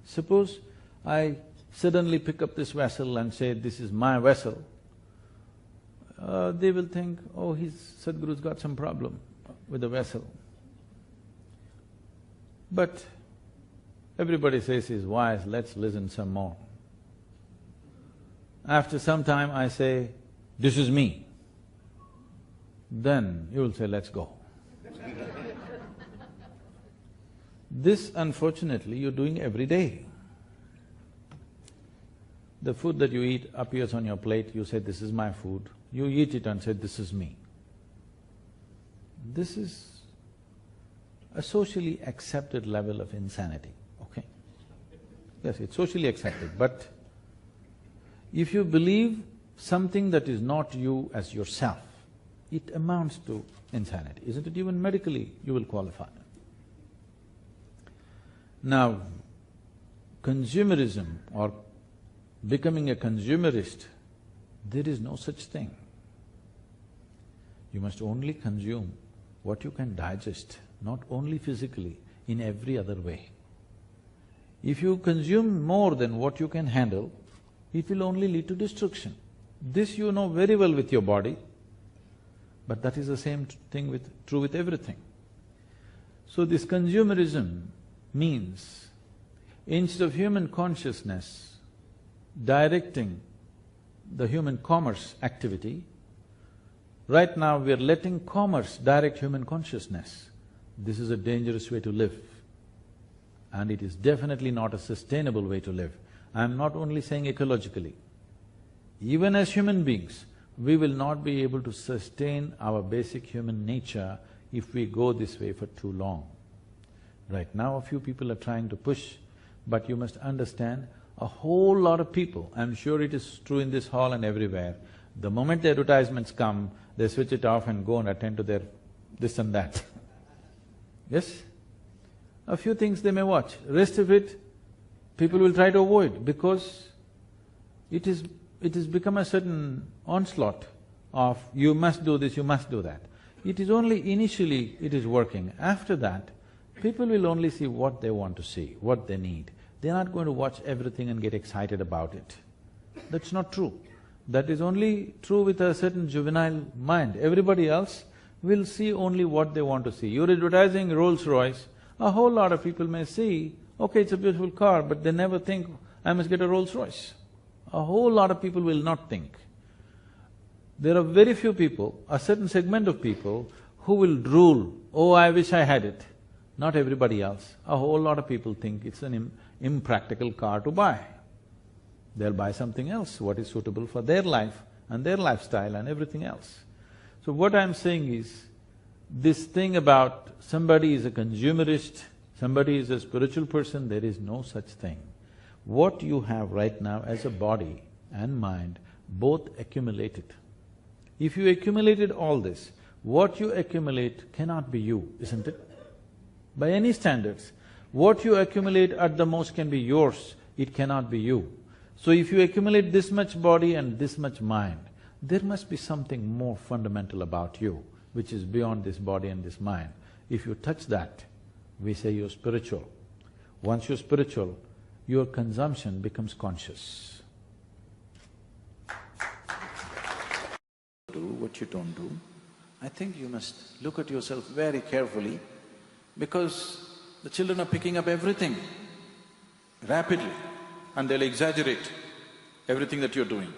Suppose I suddenly pick up this vessel and say, this is my vessel, they will think, oh, Sadhguru's got some problem with the vessel. But everybody says he's wise, let's listen some more. After some time I say, this is me, then you will say, let's go. This, unfortunately, you're doing every day. The food that you eat appears on your plate, you say, this is my food. You eat it and say, this is me. This is a socially accepted level of insanity, okay? Yes, it's socially accepted, but if you believe something that is not you as yourself, it amounts to insanity, isn't it? Even medically, you will qualify. Now, consumerism or becoming a consumerist, there is no such thing. You must only consume what you can digest, not only physically, in every other way. If you consume more than what you can handle, it will only lead to destruction. This you know very well with your body, but that is the same thing true with everything. So this consumerism means, instead of human consciousness directing the human commerce activity, right now we are letting commerce direct human consciousness. This is a dangerous way to live, and it is definitely not a sustainable way to live. I'm not only saying ecologically, even as human beings, we will not be able to sustain our basic human nature if we go this way for too long. Right now, a few people are trying to push, but you must understand, a whole lot of people, I'm sure it is true in this hall and everywhere, the moment the advertisements come, they switch it off and go and attend to their this and that. Yes? A few things they may watch, rest of it, people will try to avoid because it has become a certain onslaught of you must do this, you must do that. It is only initially it is working. After that, people will only see what they want to see, what they need. They're not going to watch everything and get excited about it. That's not true. That is only true with a certain juvenile mind. Everybody else will see only what they want to see. You're advertising Rolls-Royce, a whole lot of people may see, okay, it's a beautiful car, but they never think, I must get a Rolls-Royce. A whole lot of people will not think. There are very few people, a certain segment of people who will drool, oh, I wish I had it. Not everybody else. A whole lot of people think it's an impractical car to buy. They'll buy something else, what is suitable for their life and their lifestyle and everything else. So what I'm saying is, this thing about somebody is a consumerist, somebody is a spiritual person, there is no such thing. What you have right now as a body and mind, both accumulated. If you accumulated all this, what you accumulate cannot be you, isn't it? By any standards, what you accumulate at the most can be yours, it cannot be you. So if you accumulate this much body and this much mind, there must be something more fundamental about you, which is beyond this body and this mind. If you touch that, we say you're spiritual. Once you're spiritual, your consumption becomes conscious. Do what you don't do. I think you must look at yourself very carefully, because the children are picking up everything rapidly and they'll exaggerate everything that you're doing.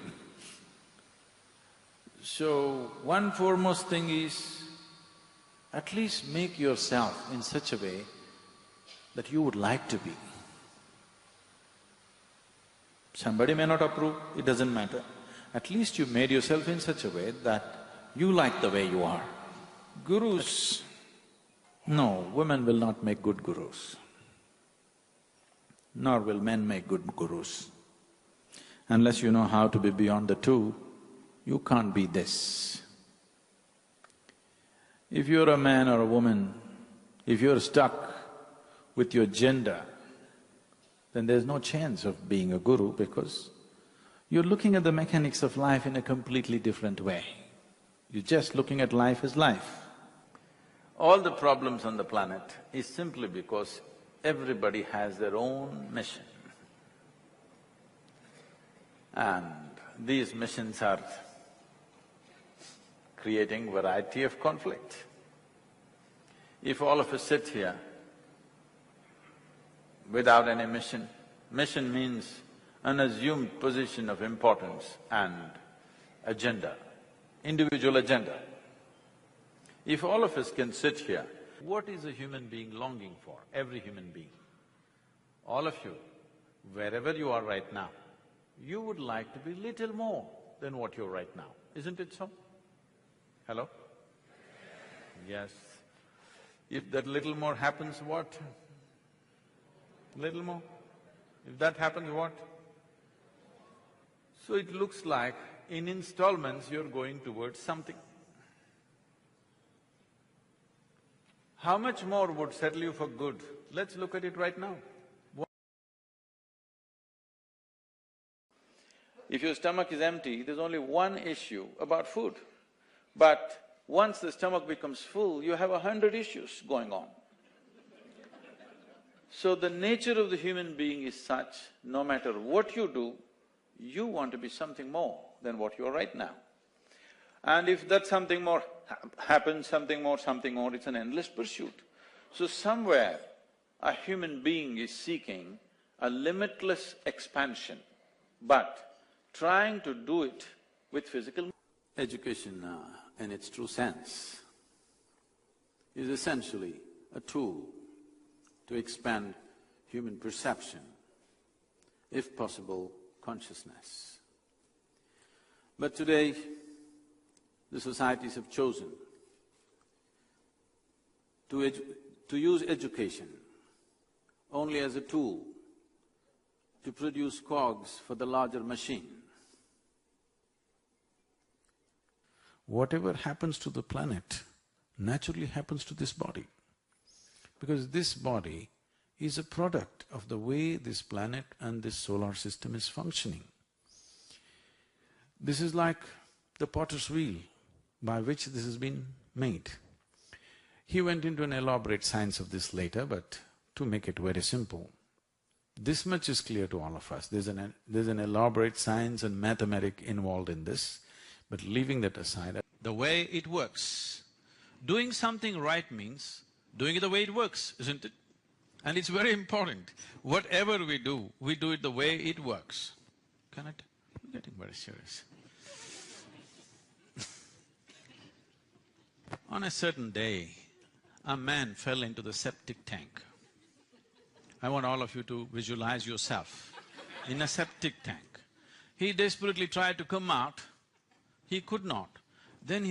So, one foremost thing is, at least make yourself in such a way that you would like to be. Somebody may not approve, it doesn't matter. At least you made yourself in such a way that you like the way you are. Gurus No, women will not make good gurus, nor will men make good gurus. Unless you know how to be beyond the two, you can't be this. If you're a man or a woman, if you're stuck with your gender, then there's no chance of being a guru because you're looking at the mechanics of life in a completely different way. You're just looking at life as life. All the problems on the planet is simply because everybody has their own mission. And these missions are creating variety of conflict. If all of us sit here without any mission, mission means an assumed position of importance and agenda, individual agenda. If all of us can sit here, what is a human being longing for? Every human being. All of you, wherever you are right now, you would like to be little more than what you're right now, isn't it so? Hello? Yes. If that little more happens, what? Little more? If that happens, what? So it looks like in installments you're going towards something. How much more would settle you for good? Let's look at it right now. If your stomach is empty, there's only one issue about food. But once the stomach becomes full, you have 100 issues going on. So the nature of the human being is such, no matter what you do, you want to be something more than what you are right now. And if that something more happens, something more, it's an endless pursuit. So somewhere a human being is seeking a limitless expansion, but trying to do it with physical… Education in its true sense is essentially a tool to expand human perception, if possible, consciousness. But today, the societies have chosen to use education only as a tool to produce cogs for the larger machine. Whatever happens to the planet naturally happens to this body, because this body is a product of the way this planet and this solar system is functioning. This is like the potter's wheel by which this has been made. He went into an elaborate science of this later, but to make it very simple, this much is clear to all of us. There's an elaborate science and mathematics involved in this, but leaving that aside, the way it works. Doing something right means doing it the way it works, isn't it? And it's very important. Whatever we do it the way it works. Can I… I'm getting very serious. On a certain day, a man fell into the septic tank. I want all of you to visualize yourself in a septic tank. He desperately tried to come out, he could not. Then he